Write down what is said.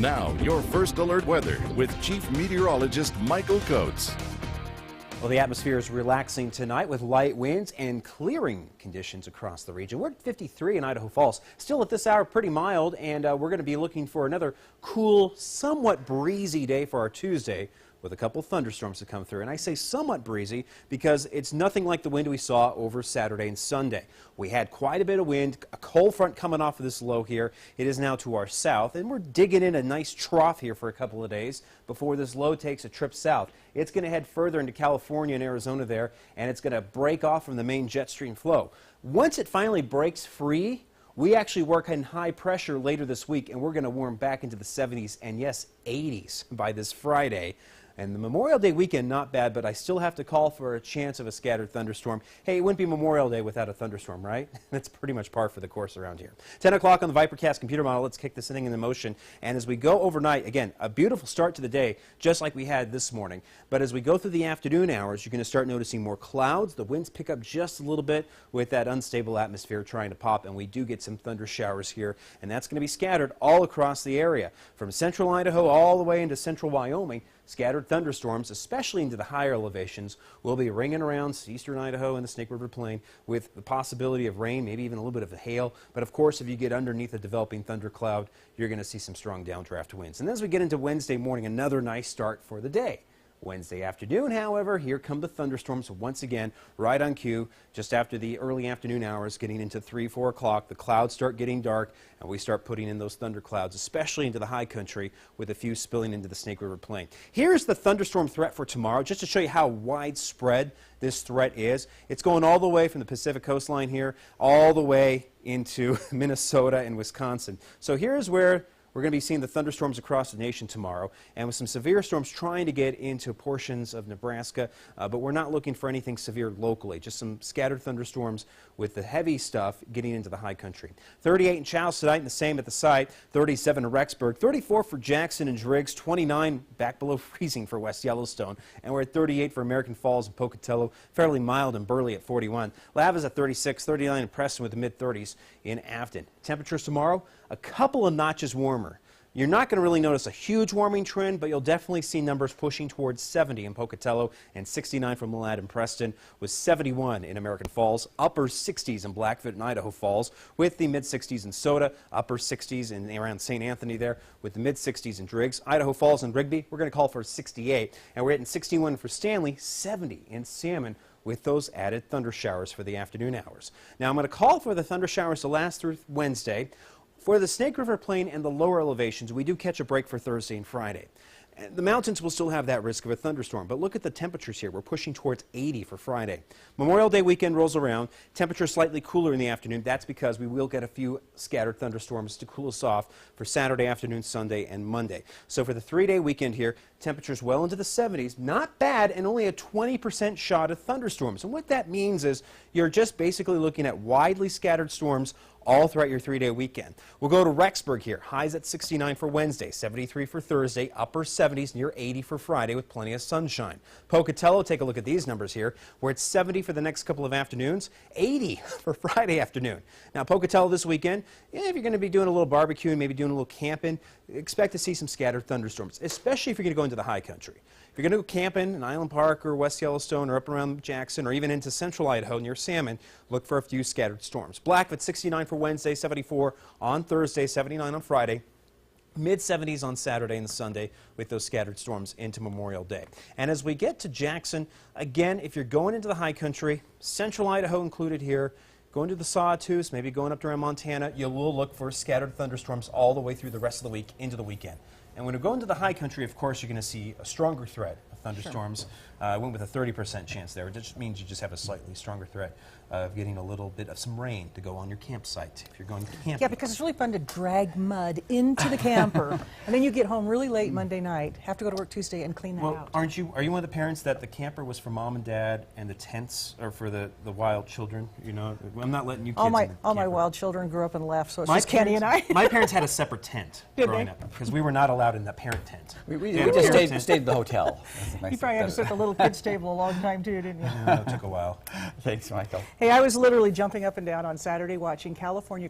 Now, your first alert weather with Chief Meteorologist Michael Coates. Well, the atmosphere is relaxing tonight with light winds and clearing conditions across the region. We're at 53 in Idaho Falls. Still at this hour, pretty mild, and we're going to be looking for another cool, somewhat breezy day for our Tuesday, with a couple thunderstorms to come through. And I say somewhat breezy because it's nothing like the wind we saw over Saturday and Sunday. We had quite a bit of wind, a cold front coming off of this low here. It is now to our south, and we're digging in a nice trough here for a couple of days before this low takes a trip south. It's going to head further into California and Arizona there, and it's going to break off from the main jet stream flow. Once it finally breaks free, we actually work in high pressure later this week, and we're going to warm back into the 70s and, yes, 80s by this Friday. And the Memorial Day weekend, not bad, but I still have to call for a chance of a scattered thunderstorm. Hey, it wouldn't be Memorial Day without a thunderstorm, right? That's pretty much par for the course around here. 10 o'clock on the Vipercast computer model. Let's kick this thing into motion. And as we go overnight, again, a beautiful start to the day, just like we had this morning. But as we go through the afternoon hours, you're going to start noticing more clouds. The winds pick up just a little bit with that unstable atmosphere trying to pop, and we do get some thunder showers here. And that's going to be scattered all across the area, from central Idaho all the way into central Wyoming. Scattered thunderstorms, especially into the higher elevations, will be ringing around eastern Idaho and the Snake River Plain with the possibility of rain, maybe even a little bit of hail. But of course, if you get underneath a developing thundercloud, you're going to see some strong downdraft winds. And as we get into Wednesday morning, another nice start for the day. Wednesday afternoon, however, here come the thunderstorms once again, right on cue, just after the early afternoon hours, getting into 3, 4 o'clock. The clouds start getting dark, and we start putting in those thunderclouds, especially into the high country, with a few spilling into the Snake River Plain. Here's the thunderstorm threat for tomorrow, just to show you how widespread this threat is. It's going all the way from the Pacific coastline here, all the way into Minnesota and Wisconsin. So here's where we're going to be seeing the thunderstorms across the nation tomorrow, and with some severe storms trying to get into portions of Nebraska, but we're not looking for anything severe locally, just some scattered thunderstorms with the heavy stuff getting into the high country. 38 in Charles tonight, and the same at the site, 37 in Rexburg, 34 for Jackson and Driggs, 29 back below freezing for West Yellowstone, and we're at 38 for American Falls and Pocatello, fairly mild in Burley at 41. Lava's at 36, 39 in Preston with the mid-30s in Afton. Temperatures tomorrow, a couple of notches warmer. You're not going to really notice a huge warming trend, but you'll definitely see numbers pushing towards 70 in Pocatello and 69 for Malad and Preston, with 71 in American Falls, upper 60s in Blackfoot and Idaho Falls, with the mid-60s in Soda, upper 60s in around St. Anthony there, with the mid-60s in Driggs. Idaho Falls and Rigby, we're going to call for 68, and we're hitting 61 for Stanley, 70 in Salmon, with those added thunder showers for the afternoon hours. Now, I'm going to call for the thunder showers to last through Wednesday. For the Snake River Plain and the lower elevations, we do catch a break for Thursday and Friday. The mountains will still have that risk of a thunderstorm, but look at the temperatures here. We're pushing towards 80 for Friday. Memorial Day weekend rolls around. Temperatures slightly cooler in the afternoon. That's because we will get a few scattered thunderstorms to cool us off for Saturday afternoon, Sunday, and Monday. So for the 3-day weekend here, temperatures well into the 70s. Not bad, and only a 20% shot of thunderstorms. And what that means is you're just basically looking at widely scattered storms all throughout your 3-day weekend. We'll go to Rexburg here. Highs at 69 for Wednesday, 73 for Thursday, upper 70s, near 80 for Friday with plenty of sunshine. Pocatello, take a look at these numbers here. We're at 70 for the next couple of afternoons, 80 for Friday afternoon. Now, Pocatello this weekend, if you're going to be doing a little barbecuing, maybe doing a little camping, expect to see some scattered thunderstorms, especially if you're going to go into the high country. If you're going to go camping in Island Park or West Yellowstone or up around Jackson or even into central Idaho near Salmon, look for a few scattered storms. Blackfoot 69 for Wednesday, 74 on Thursday, 79 on Friday. Mid-70s on Saturday and Sunday with those scattered storms into Memorial Day. And as we get to Jackson, again, if you're going into the high country, central Idaho included here, going to the Sawtooth, maybe going up to around Montana, you will look for scattered thunderstorms all the way through the rest of the week into the weekend. And when you go into the high country, of course, you're going to see a stronger threat of thunderstorms. I went with a 30% chance there. It just means you just have a slightly stronger threat of getting a little bit of some rain to go on your campsite if you're going camping. Yeah, because it's really fun to drag mud into the camper, and then you get home really late Monday night, have to go to work Tuesday and clean that out. Are you one of the parents that the camper was for mom and dad and the tents are for the wild children? You know, I'm not letting you kids all my wild children grew up and left, so it's just Kenny and I. My parents had a separate tent growing up because we were not allowed in the parent tent. We just stayed in the hotel. You probably had to sit at the little kids table a long time too, didn't you? Yeah, it took a while. Thanks, Michael. Hey, I was literally jumping up and down on Saturday watching California